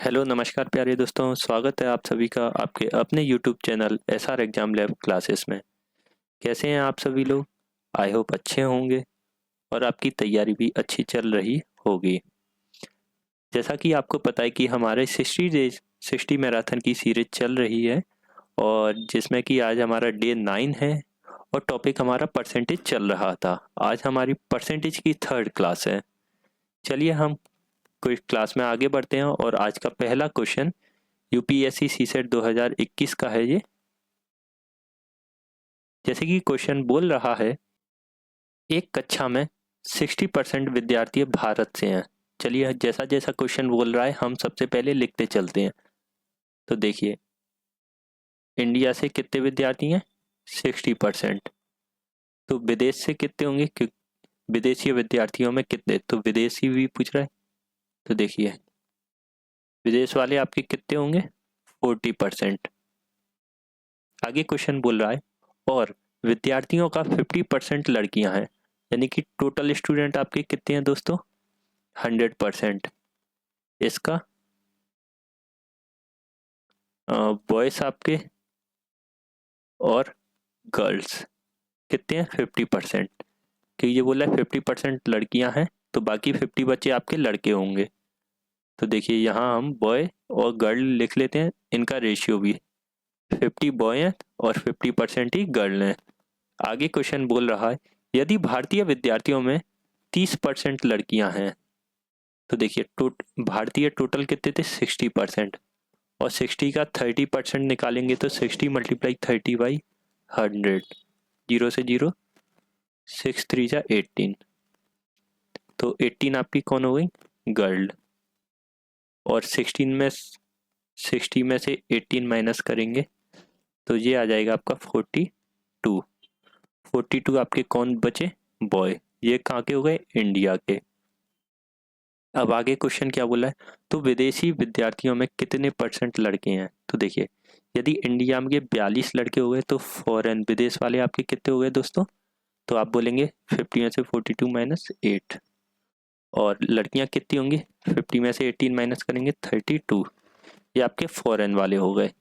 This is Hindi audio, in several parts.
हेलो नमस्कार प्यारे दोस्तों, स्वागत है आप सभी का आपके अपने YouTube channel SR exam lab classes में। कैसे हैं आप सभी लोग? आई होप अच्छे होंगे और आपकी तैयारी भी अच्छी चल रही होगी। जैसा कि आपको पता है कि हमारे 60 मैराथन की सीरीज चल रही है और जिसमें कि आज हमारा डे 9 है और टॉपिक हमारा परसेंटेज चल रहा था। आज हमारी परसेंटेज की थर्ड क्लास है। चलिए हम कोई क्लास में आगे बढ़ते हैं और आज का पहला क्वेश्चन यूपीएससी सीसेट 2021 का है ये। जैसे कि क्वेश्चन बोल रहा है, एक कक्षा में 60% विद्यार्थी भारत से हैं। चलिए जैसा जैसा क्वेश्चन बोल रहा है हम सबसे पहले लिखते चलते हैं। तो देखिए, इंडिया से कितने विद्यार्थी हैं? 60%। तो विदेश से कितने होंगे? विदेशी विद्यार्थियों में कितने? तो विदेशी भी पूछ रहा है। तो देखिए, विदेश वाले आपके कितने होंगे? 40%। आगे क्वेश्चन बोल रहा है, और विद्यार्थियों का 50% लड़कियां हैं। यानी कि टोटल स्टूडेंट आपके कितने हैं दोस्तों? 100%। इसका बॉयस आपके और गर्ल्स कितने हैं? 50%। क्योंकि ये बोला है 50% लड़कियां हैं तो बाकी 50 बच्चे आपके लड़के होंगे। तो देखिए यहाँ हम बॉय और गर्ल लिख लेते हैं, इनका रेशियो भी 50 बॉय हैं और 50% ही गर्ल हैं। आगे क्वेश्चन बोल रहा है, यदि भारतीय विद्यार्थियों में 30% लड़कियां हैं। तो देखिए भारतीय टोटल कितने थे? 60%। और 60 का 30% निकालेंगे तो 60 मल्टीप्लाई 30/100। जीरो से जीरो, 6 3 जा 18। तो 18 आपकी कौन हो गई? गर्ल। और 60 में से 18 माइनस करेंगे तो ये आ जाएगा आपका 42। 42 आपके कौन बचे? बॉय। ये कहाँ के हो गए? इंडिया के। अब आगे क्वेश्चन क्या बोला है, तो विदेशी विद्यार्थियों में कितने परसेंट लड़के हैं? तो देखिए, यदि इंडिया में 42 लड़के हो गए तो फॉरेन विदेश वाले आपके कितने हो गए दोस्तों? तो आप बोलेंगे 50 में से 42 माइनस 8। और लड़कियां कितनी होंगी? 50 में से 18 माइनस करेंगे 32। ये आपके फॉरेन वाले हो गए।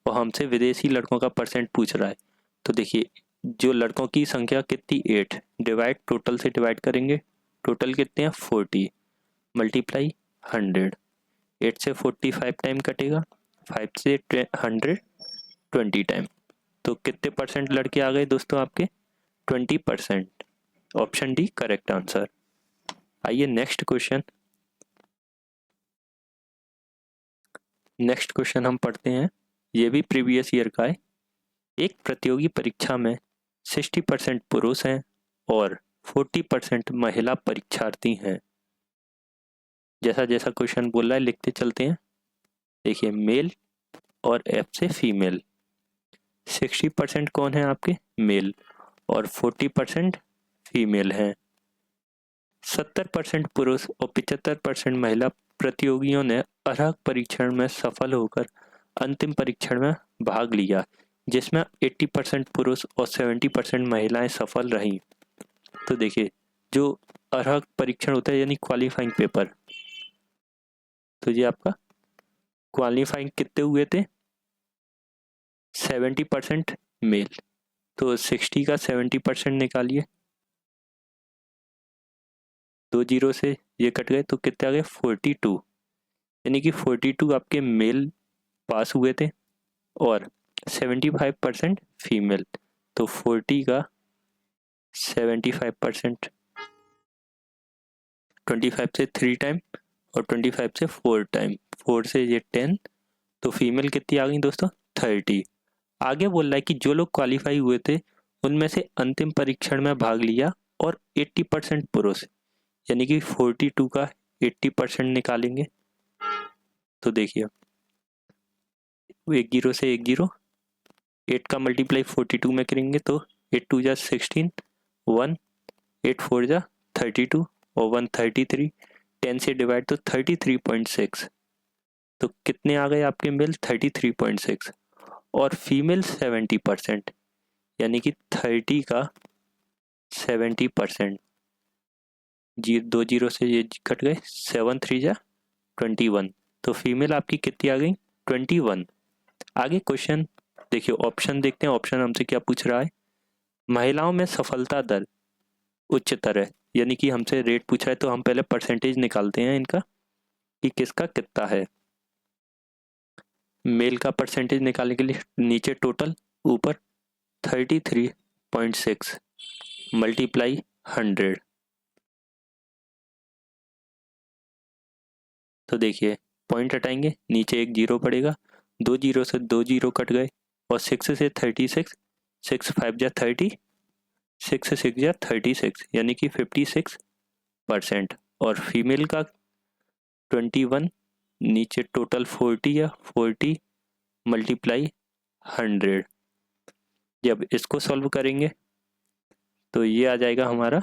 और हमसे विदेशी लड़कों का परसेंट पूछ रहा है। तो देखिए, जो लड़कों की संख्या कितनी? 8 डिवाइड टोटल से डिवाइड करेंगे। टोटल कितने हैं? 40 मल्टीप्लाई 100। 8 से 45 टाइम कटेगा, 5 से 100 20 टाइम। तो कितने परसेंट लड़के आ गए दोस्तों आपके? 20%। Option D correct answer. आइए नेक्स्ट क्वेश्चन हम पढ़ते हैं। ये भी प्रीवियस ईयर का है। एक प्रतियोगी परीक्षा में 60% पुरुष हैं और 40% महिला परीक्षार्थी हैं। जैसा जैसा क्वेश्चन बोल रहा है लिखते चलते हैं। देखिए, मेल और एफ से फीमेल। 60% कौन है आपके? मेल। और 40% फीमेल हैं। 70% पुरुष और 75% महिला प्रतियोगियों ने अर्हक परीक्षण में सफल होकर अंतिम परीक्षण में भाग लिया, जिसमें 80% पुरुष और 70% महिलाएं सफल रहीं। तो देखिए, जो अर्हक परीक्षण होता है यानी क्वालिफाइंग पेपर, तो ये आपका क्वालिफाइंग कितने हुए थे? 70% मेल। तो 60 का 70% निकालिए, 2 जीरो से ये कट गए तो कितने आ गए? 42। यानी कि 42 आपके मेल पास हुए थे और 75% फीमेल। तो 40 का 75%, 25 से 3 टाइम और 25 से 4 टाइम, 4 से ये 10। तो फीमेल कितनी आ गई दोस्तों? 30। आगे बोल रहा है कि जो लोग क्वालिफाई हुए थे उनमें से अंतिम परीक्षण में भाग लिया और 80% पुरुष, यानी कि 42 का 80% निकालेंगे। तो देखिए, एक जीरो से एक जीरो, 8 का मल्टीप्लाई 42 में करेंगे तो 8 2 जा 16, 1, 8 4 जा 32 और 1 33। 10 से डिवाइड तो 33.6। तो कितने आ गए आपके मेल? 33.6। और फीमेल 70%, यानी कि 30 का 70%। जी 2 जीरो से ये कट गए, 7 3 जा 21। तो फीमेल आपकी कितनी आ गई, 21। आगे क्वेश्चन देखिए, ऑप्शन देखते हैं, ऑप्शन हमसे क्या पूछ रहा है। महिलाओं में सफलता दर उच्चतर है, यानी कि हमसे रेट पूछा है तो हम पहले परसेंटेज निकालते हैं इनका कि किसका कितना है। मेल का परसेंटेज निकालने के लिए नीचे टोटल, ऊपर 33.6 मल्टीप्लाई 100। तो देखिए पॉइंट हटाएंगे, नीचे एक जीरो पड़ेगा, 2 जीरो से 2 जीरो कट गए, और 6 से 36, 6 5 जा 30, 6 6 जा 36, यानी कि 56%। और फीमेल का 21, नीचे टोटल 40 या 40 मल्टीप्लाई 100। जब इसको सॉल्व करेंगे तो ये आ जाएगा हमारा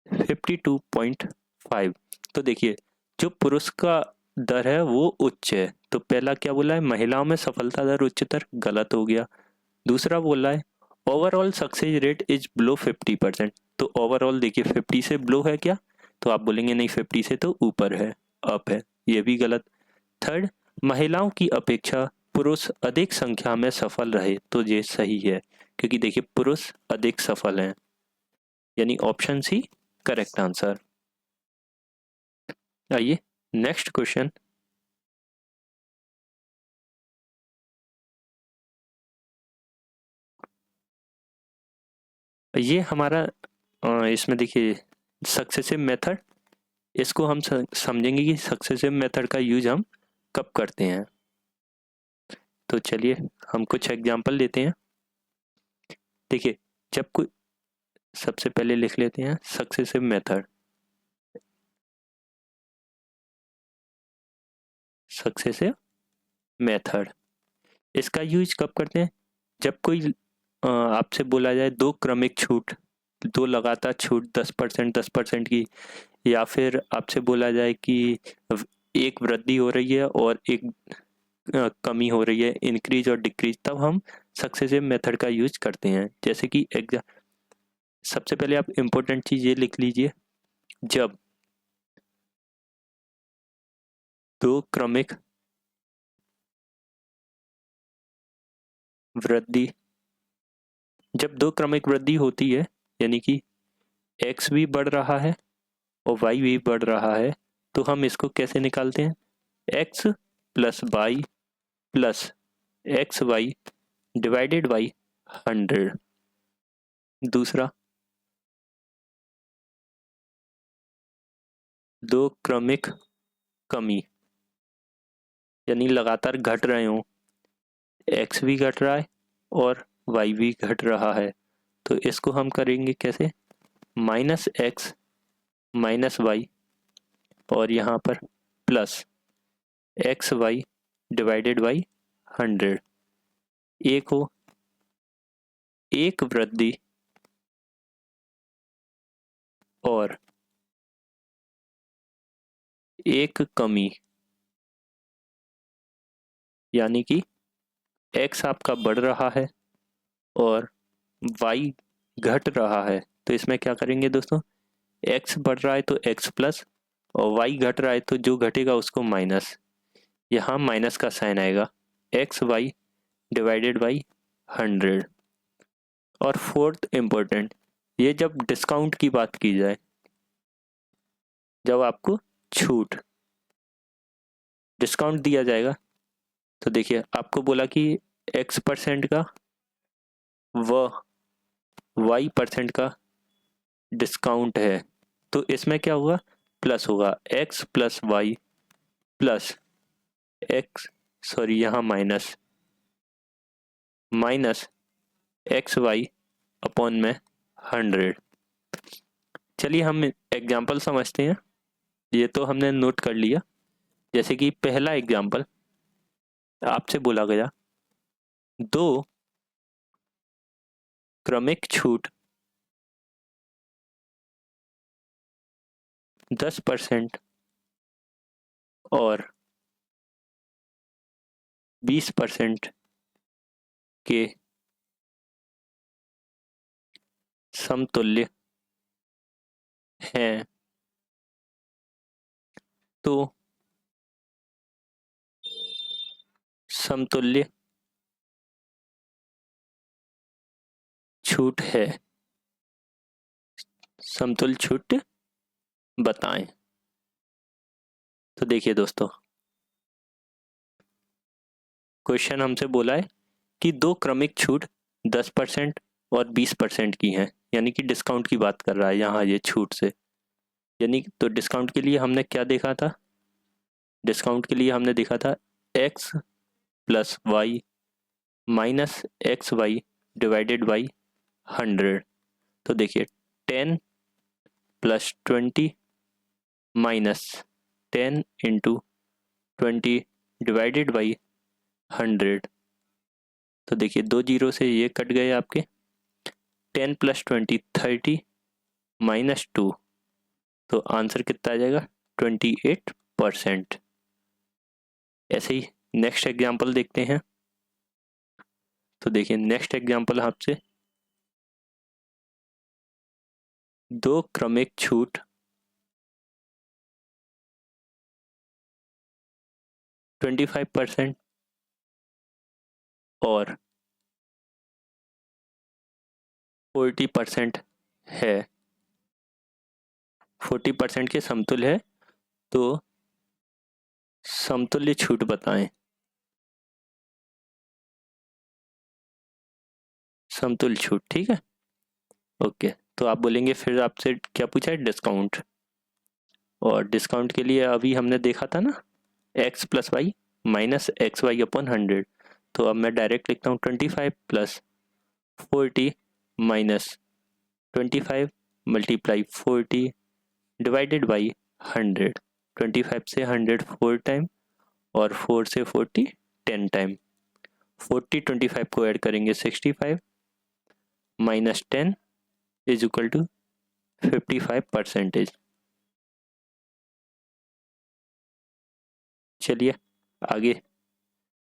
52.5। तो देखिए जो पुरुष का दर है वो उच्च है, तो पहला क्या बोला है, महिलाओं में सफलता दर उच्चतर, गलत हो गया। दूसरा बोला है overall success rate is below 50%। तो ओवरऑल देखिए 50 से बिलो है क्या, तो आप बोलेंगे नहीं 50 से तो ऊपर है, अप है, ये भी गलत। थर्ड, महिलाओं की अपेक्षा पुरुष अधिक संख्या में सफल रहे, तो ये सही है, क्योंकि देखिए पुरुष अधिक सफल हैं, यानी ऑप्शन सी करेक्ट आंसर। आइए नेक्स्ट क्वेश्चन। ये हमारा इसमें देखिए सक्सेसिव मेथड, इसको हम समझेंगे कि सक्सेसिव मेथड का यूज हम कब करते हैं। तो चलिए हम कुछ एग्जांपल लेते हैं। देखिए जब कोई, सबसे पहले लिख लेते हैं सक्सेसिव मेथड। सक्सेसिव मेथड इसका यूज कब करते हैं, जब कोई आपसे बोला जाए दो क्रमिक छूट, दो लगातार छूट 10% 10% की, या फिर आपसे बोला जाए कि एक वृद्धि हो रही है और एक कमी हो रही है, इंक्रीज और डिक्रीज, तब हम सक्सेसिव मेथड का यूज करते हैं। जैसे कि सबसे पहले आप इम्पोर्टेंट चीज़ ये लिख लीजिए, जब दो क्रमिक वृद्धि, जब दो क्रमिक वृद्धि होती है, यानी कि एक्स भी बढ़ रहा है और वाई भी बढ़ रहा है, तो हम इसको कैसे निकालते हैं, x plus Y plus x y divided by 100। दूसरा, दो क्रमिक कमी, यानी लगातार घट रहे हों, एक्स भी घट रहा है और वाई भी घट रहा है, तो इसको हम करेंगे कैसे, माइनस एक्स माइनस वाई, और यहाँ पर plus x y divided by 100। एक हो, एक वृद्धि और एक कमी, यानी कि एक्स आपका बढ़ रहा है और वाई घट रहा है, तो इसमें क्या करेंगे दोस्तों, एक्स बढ़ रहा है तो एक्स प्लस, और वाई घट रहा है तो जो घटेगा उसको माइनस, यहाँ माइनस का साइन आएगा, एक्स वाई डिवाइडेड बाई 100। और फोर्थ इम्पोर्टेंट, ये जब डिस्काउंट की बात की जाए, जब आपको छूट डिस्काउंट दिया जाएगा, तो देखिए आपको बोला कि x% का व y% का डिस्काउंट है, तो इसमें क्या होगा, प्लस होगा, x plus Y plus X, sorry यहाँ minus, minus x Y upon में 100। चलिए हम एग्जाम्पल समझते हैं, ये तो हमने नोट कर लिया। जैसे कि पहला एग्जाम्पल, आपसे बोला गया दो क्रमिक छूट 10% और 20% के समतुल्य हैं, तो समतुल्य छूट है, समतुल्य छूट बताएं। तो देखिए दोस्तों, क्वेश्चन हमसे बोला है कि दो क्रमिक छूट 10% और 20% की हैं, यानी कि डिस्काउंट की बात कर रहा है यहाँ ये छूट से। यानी तो डिस्काउंट के लिए हमने क्या देखा था, डिस्काउंट के लिए हमने देखा था x plus y minus x y divided by 100। तो देखिए 10 plus 20 minus 10 into 20 divided by 100। तो देखिए 2 जीरो से ये कट गए आपके, 10 प्लस 20 30 माइनस 2, तो आंसर कितना आ जाएगा 28%। ऐसे ही नेक्स्ट एग्जाम्पल देखते हैं। तो देखिए नेक्स्ट एग्जाम्पल आपसे दो क्रमिक छूट 25% और 40% है, 40% के समतुल्य है, तो समतुल्य छूट बताएं। समतुल्य छूट, ठीक है, ओके। तो आप बोलेंगे फिर आपसे क्या पूछा है, डिस्काउंट। और डिस्काउंट के लिए अभी हमने देखा था ना x plus y minus x Y upon 100। तो अब मैं डायरेक्ट लिखता हूँ 25 plus 40 minus 25 multiply 40 divided by 100। 25 से 100 4 टाइम और 4 से 40 10 टाइम। 40 25 को ऐड करेंगे 65 माइनस 10 इज इक्वल टू 55%। चलिए आगे,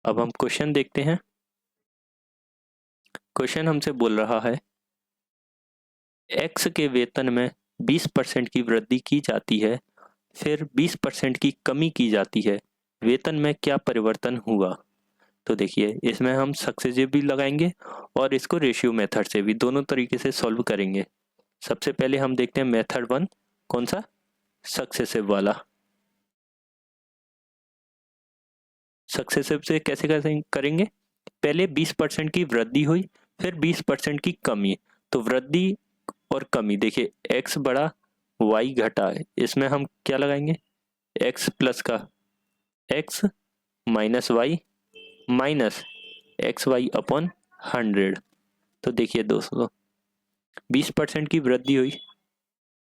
अब हम क्वेश्चन देखते हैं। क्वेश्चन हमसे बोल रहा है x के वेतन में 20% की वृद्धि की जाती है, फिर 20% की कमी की जाती है, वेतन में क्या परिवर्तन हुआ। तो देखिए इसमें हम सक्सेसिव भी लगाएंगे और इसको रेशियो मेथड से भी, दोनों तरीके से सॉल्व करेंगे। सबसे पहले हम देखते हैं मेथड 1, कौन सा, सक्सेसिव वाला। सक्सेसिव से कैसे कैसे करेंगे, पहले 20% की वृद्धि हुई, फिर 20% की कमी। तो वृद्धि और कमी, देखिए x बढ़ा y घटा है, इसमें हम क्या लगाएंगे, x प्लस का x minus y minus x Y upon 100। तो देखिए दोस्तों 20% की वृद्धि हुई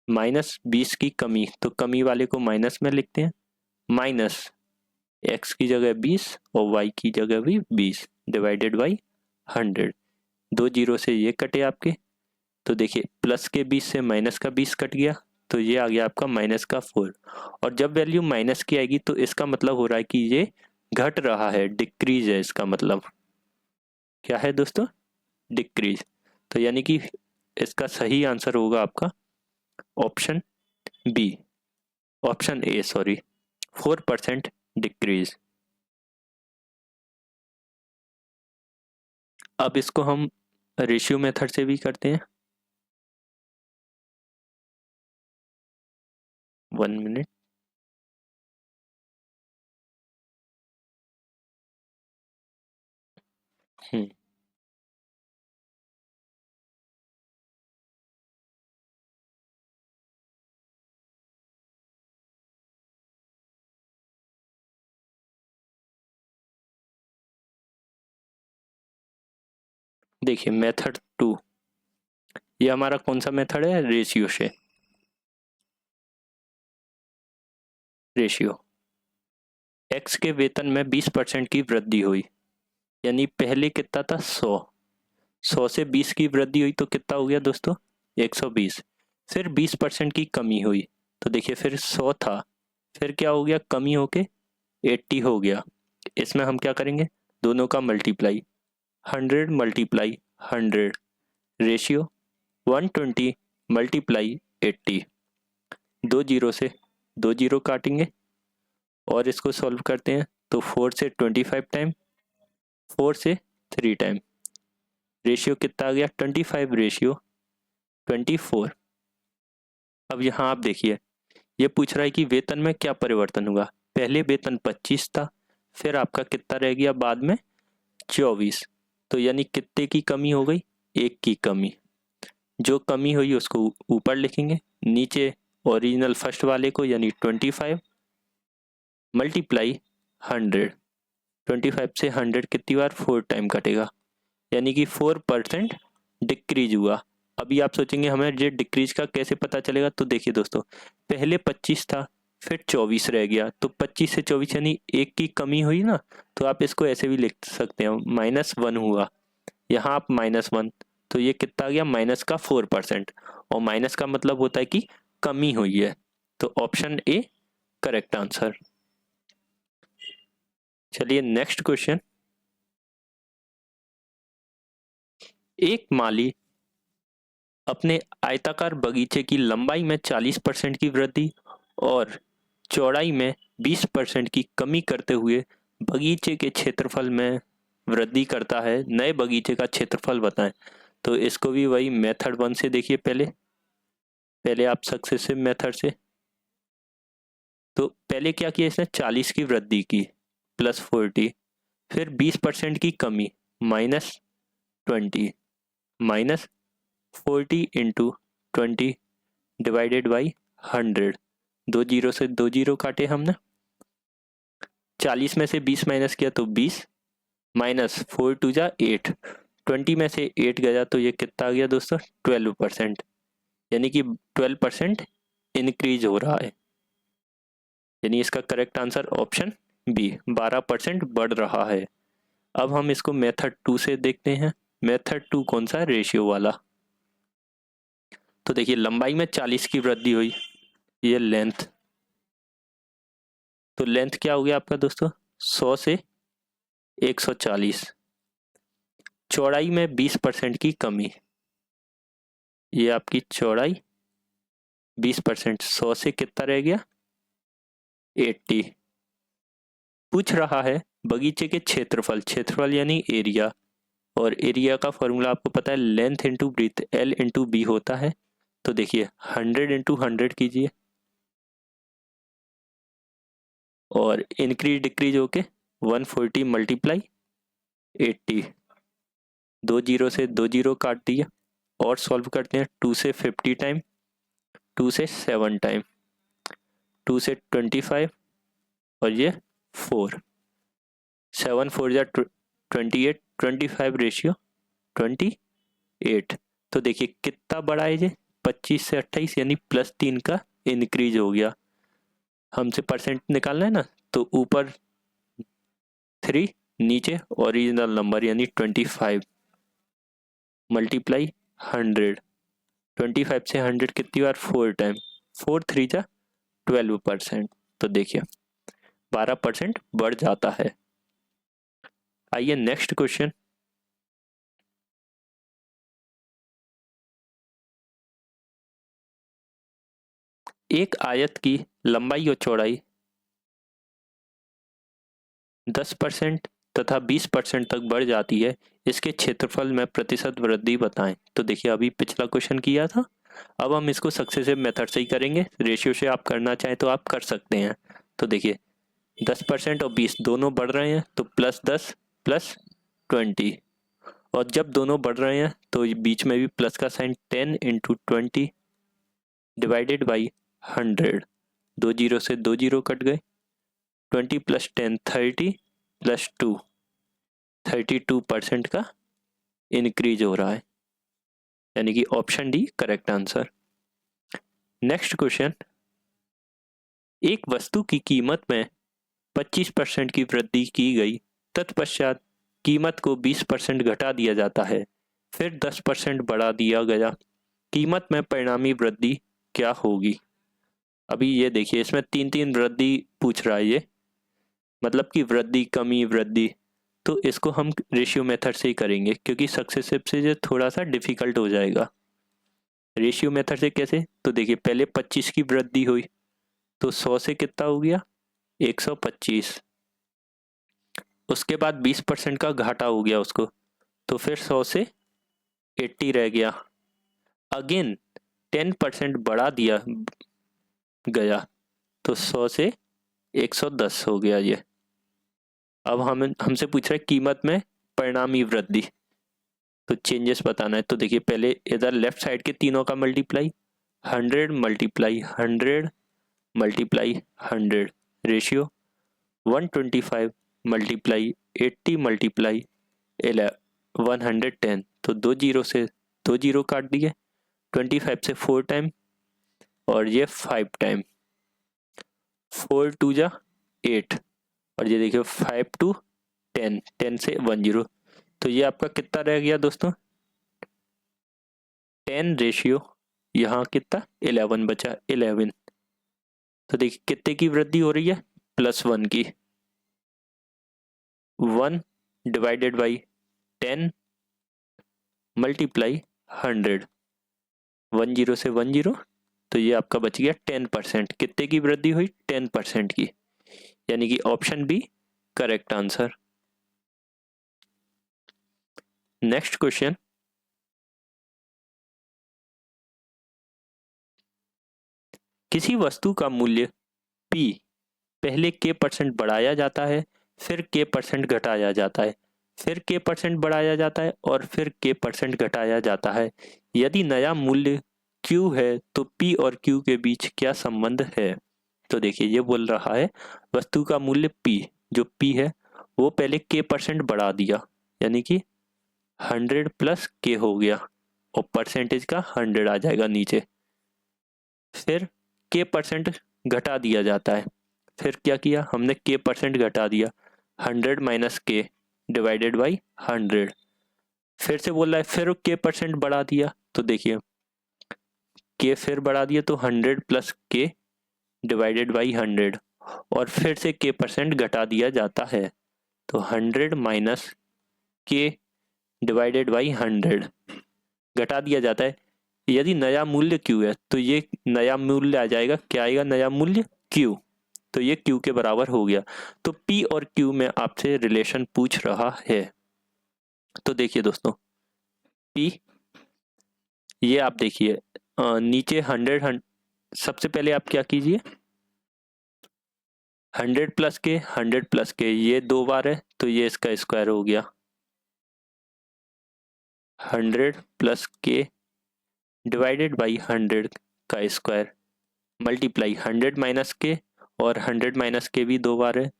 माइनस 20 की कमी, तो कमी वाले को माइनस में लिखते हैं, माइनस x की जगह 20 और y की जगह भी 20 डिवाइडेड बाई 100। 2 जीरो से ये कटे आपके, तो देखिए प्लस के 20 से माइनस का 20 कट गया, तो ये आ गया आपका माइनस का 4। और जब वैल्यू माइनस की आएगी तो इसका मतलब हो रहा है कि ये घट रहा है, डिक्रीज है, इसका मतलब क्या है दोस्तों, डिक्रीज। तो यानी कि इसका सही आंसर होगा आपका option B, option A sorry, 4% decrease. अब इसको हम रेशियो मेथड से भी करते हैं, 1 मिनट। देखिए मेथड 2, ये हमारा कौन सा मेथड है, रेशियो से। रेशियो, एक्स के वेतन में 20% की वृद्धि हुई, यानी पहले कितना था 100, 100 से 20 की वृद्धि हुई तो कितना हो गया दोस्तों 120। फिर 20% की कमी हुई, तो देखिए फिर 100 था, फिर क्या हो गया, कमी होके 80 हो गया। इसमें हम क्या करेंगे, दोनों का multiply, 100 multiply 100, ratio 120 multiply 80। 2 zero से 2 जीरो काटेंगे और इसको सॉल्व करते हैं, तो 4 से 25 टाइम 4 से 3 टाइम। रेशियो कितना आ गया? 25 रेशियो 24। अब यहाँ आप देखिए, ये पूछ रहा है कि वेतन में क्या परिवर्तन हुआ। पहले वेतन 25 था, फिर आपका कितना रह गया बाद में? 24। तो यानी कितने की कमी हो गई? 1 की कमी। जो कमी हुई उसको ऊपर लिखेंगे, नीचे ओरिजिनल फर्स्ट वाले को यानी 25 मल्टीप्लाई 100। 25 से 100 कितनी बार? 4 टाइम कटेगा, यानी कि 4% डिक्रीज हुआ। अभी आप सोचेंगे हमें ये डिक्रीज का कैसे पता चलेगा, तो देखिए दोस्तों, पहले 25 था, फिर 24 रह गया, तो 25 से 24 यानी 1 की कमी हुई ना। तो आप इसको ऐसे भी लिख सकते हैं, -1 हुआ, यहाँ आप -1, तो ये कितना आ गया? माइनस का 4%। और माइनस का मतलब होता है कि कमी हुई है, तो ऑप्शन ए करेक्ट आंसर। चलिए नेक्स्ट क्वेश्चन। एक माली अपने आयताकार बगीचे की लंबाई में 40% की वृद्धि और चौड़ाई में 20% की कमी करते हुए बगीचे के क्षेत्रफल में वृद्धि करता है। नए बगीचे का क्षेत्रफल बताएं। तो इसको भी वही मेथड 1 से देखिए, पहले आप सक्सेसिव मेथड से। तो पहले क्या किया इसने? 40 की वृद्धि की +40, फिर 20% की कमी -20, -40 इंटू 20 डिवाइडेड बाई 100। 2 जीरो से 2 जीरो काटे हमने, 40 में से 20 माइनस किया तो 20, -4 टू जा 8, 20 में से 8 गया तो ये कितना आ गया दोस्तों? 12%, यानी कि 12% इंक्रीज हो रहा है, यानी इसका करेक्ट आंसर ऑप्शन बी, 12% बढ़ रहा है। अब हम इसको मेथड 2 से देखते हैं। मेथड 2 कौन सा है? रेशियो वाला। तो देखिए लंबाई में 40 की वृद्धि हुई, ये लेंथ, तो लेंथ क्या हो गया आपका दोस्तों? 100 से 140। चौड़ाई में 20% की कमी, ये आपकी चौड़ाई 20%, 100 से कितना रह गया? 80। पूछ रहा है बगीचे के क्षेत्रफल, क्षेत्रफल यानी एरिया, और एरिया का फॉर्मूला आपको पता है, length into breadth, L into B होता है। तो देखिए 100 इंटू 100 कीजिए, और इंक्रीज डिक्रीज होके 140 मल्टीप्लाई 80। 2 जीरो से 2 जीरो काट दिया, और सॉल्व करते हैं। 2 से 50 टाइम, 2 से 7 टाइम, 2 से 25, और ये 4, 7 4 जा 28, 25 रेशियो 28। तो देखिए कितना बड़ा है ये? 25 से 28 यानी +3 का इंक्रीज हो गया। हमसे परसेंट निकालना है ना, तो ऊपर 3, नीचे ओरिजिनल नंबर यानी 25 मल्टीप्लाई 100। 25 से 100 कितनी बार? 4 टाइम, 4 3 जा 12%। तो देखिए 12% बढ़ जाता है। आइए नेक्स्ट क्वेश्चन। एक आयत की लंबाई और चौड़ाई 10% तथा 20% तक बढ़ जाती है, इसके क्षेत्रफल में प्रतिशत वृद्धि बताएं। तो देखिए अभी पिछला क्वेश्चन किया था, अब हम इसको सक्सेसिव मेथड से ही करेंगे। रेशियो से आप करना चाहें तो आप कर सकते हैं। तो देखिए 10% और 20 दोनों बढ़ रहे हैं, तो +10 +20, और जब दोनों बढ़ रहे हैं तो बीच में भी प्लस का sign, 10 into 20 divided by 100। 2 zero से 2 जीरो कट गए, 20 + 10 30 + 2, 32% का इंक्रीज हो रहा है, यानी कि option D correct answer. Next question. एक वस्तु की कीमत में 25% की वृद्धि की गई, तत्पश्चात कीमत को 20% घटा दिया जाता है, फिर 10% बढ़ा दिया गया, कीमत में परिणामी वृद्धि क्या होगी? अभी ये देखिए इसमें 3 वृद्धि पूछ रहा है ये, मतलब कि वृद्धि, कमी, वृद्धि। तो इसको हम रेशियो मेथड से ही करेंगे, क्योंकि सक्सेसिव से ये थोड़ा सा डिफिकल्ट हो जाएगा। रेशियो मेथड से कैसे? तो देखिए पहले 25 की वृद्धि हुई, तो 100 से कितना हो गया? 125, उसके बाद 20% का घाटा हो गया उसको, तो फिर 100 से 80 रह गया। अगेन 10% बढ़ा दिया गया, तो 100 से 110 हो गया ये। अब हमसे पूछ रहा है कीमत में परिणामी वृद्धि, तो चेंजेस बताना है। तो देखिए पहले इधर लेफ्ट साइड के तीनों का multiply, 100 multiply 100 multiply 100 ratio 125 multiply 80 multiply 110, तो 2 जीरो से 2 जीरो काट दिए, 25 से 4 टाइम और ये 5 टाइम, 4 टू जा 8 और ये देखिए 5 टू 10, 10 से 1 जीरो, तो ये आपका कितना रह गया दोस्तों 10 रेशियो, यहाँ कितना 11 बचा 11। तो देखिए कितने की वृद्धि हो रही है +1 की, 1 डिवाइडेड बाई 10 मल्टीप्लाई 100, 1 जीरो से 1 जीरो, तो ये आपका बच गया 10%। कितने की वृद्धि हुई 10% की, यानी कि option B correct answer. Next question, किसी वस्तु का मूल्य P पहले K% बढ़ाया जाता है, फिर K% घटाया जाता है, फिर K% बढ़ाया जाता है और फिर K% घटाया जाता है। यदि नया मूल्य Q है तो P और Q के बीच क्या संबंध है? तो देखिए ये बोल रहा है वस्तु का मूल्य P, जो P है वो पहले K% बढ़ा दिया, यानी कि 100 प्लस K हो गया और परसेंटेज का 100 आ जाएगा नीचे। फिर K% घटा दिया जाता है, फिर क्या किया हमने K% घटा दिया, 100 माइनस K डिवाइडेड बाई 100। फिर से बोल रहा है फिर K% बढ़ा दिया, तो देखिए K फिर बढ़ा दिया तो 100 प्लस K डिवाइडेड बाई 100 और फिर से K% घटा दिया जाता है, तो 100 माइनस K डिवाइडेड बाई 100 घटा दिया जाता है। यदि नया मूल्य Q है तो ये नया मूल्य आ जाएगा, क्या आएगा नया मूल्य Q, तो ये Q के बराबर हो गया। तो P और Q में आपसे रिलेशन पूछ रहा है। तो देखिए दोस्तों P, ये आप देखिए नीचे 100, सबसे पहले आप क्या कीजिए 100 प्लस के 100 प्लस के ये 2 बार है तो ये इसका स्क्वायर हो गया, 100 प्लस के डिवाइडेड बाई 100 का स्क्वायर मल्टीप्लाई 100 माइनस के और 100 माइनस के भी 2 बार है,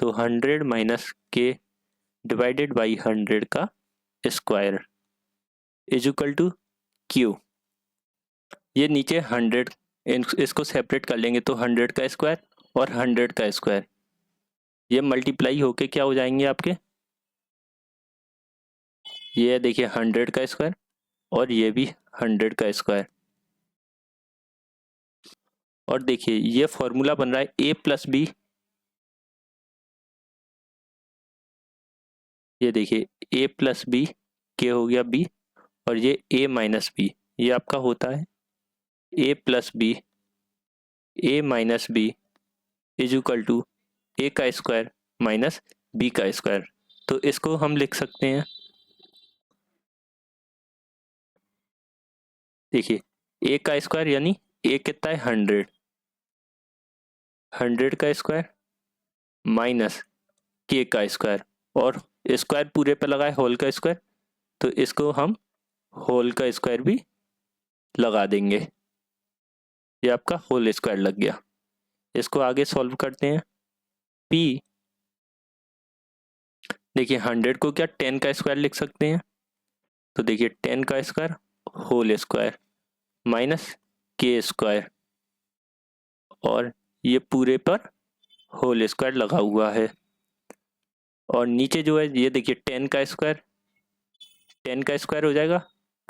तो 100 माइनस के डिवाइडेड बाई 100 का square is equal to Q। ये नीचे 100, इसको सेपरेट कर लेंगे तो 100 का स्क्वायर और 100 का स्क्वायर ये मल्टीप्लाई होके क्या हो जाएंगे आपके, ये देखिए 100 का स्क्वायर और ये भी 100 का स्क्वायर। और देखिए ये फॉर्मूला बन रहा है a प्लस बी, ये देखिए a प्लस बी के हो गया b और ये a माइनस बी, ये आपका होता है a plus B a minus B is equal to a का स्क्वायर माइनस b का स्क्वायर। तो इसको हम लिख सकते हैं, देखिए a का स्क्वायर यानी a कितना है 100, 100 का स्क्वायर माइनस k का स्क्वायर और स्क्वायर पूरे पे लगा है होल का स्क्वायर, तो इसको हम होल का स्क्वायर भी लगा देंगे, ये आपका होल स्क्वायर लग गया। इसको आगे सॉल्व करते हैं। p, देखिए 100 को क्या 10 का स्क्वायर लिख सकते हैं, तो देखिए 10 का square whole square minus K square और ये पूरे पर होल स्क्वायर लगा हुआ है और नीचे जो है ये देखिए 10 का स्क्वायर, 10 का स्क्वायर हो जाएगा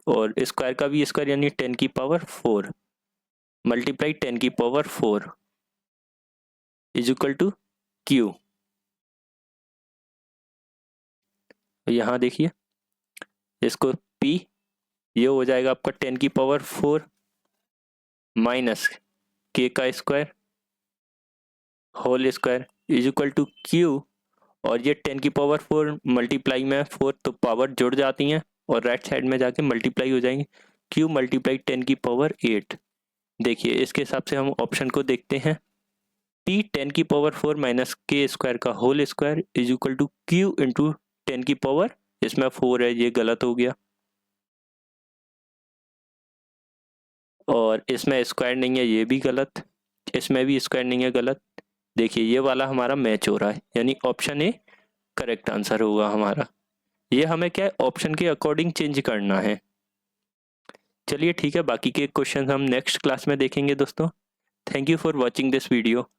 और स्क्वायर का भी स्क्वायर यानी 10 की पावर 4 मल्टीप्लाई 10 की power 4 is equal to Q। यहाँ देखिए इसको P, ये हो जाएगा आपका 10 की पावर 4 माइनस K का square whole square is equal to Q और ये 10 की पावर 4 मल्टीप्लाई में 4 तो पावर जुड़ जाती हैं और राइट साइड में जाके मल्टीप्लाई हो जाएंगे। क्यू मल्टीप्लाई 10 की पावर 8। देखिए इसके हिसाब से हम ऑप्शन को देखते हैं। टी 10 की पावर 4 माइनस के स्क्वायर का whole square is equal to Q into 10 की पावर, इसमें 4 है, ये गलत हो गया। और इसमें स्क्वायर नहीं है, ये भी गलत। इसमें भी स्क्वायर नहीं है, गलत। देखिए ये वाला हमारा मैच हो रहा है, यानी ऑप्शन ए करेक्ट आंसर होगा हमारा। ये हमें क्या है, ऑप्शन के अकॉर्डिंग चेंज करना है। चलिए ठीक है, बाकी के क्वेश्चन हम नेक्स्ट क्लास में देखेंगे दोस्तों। Thank you for watching this video.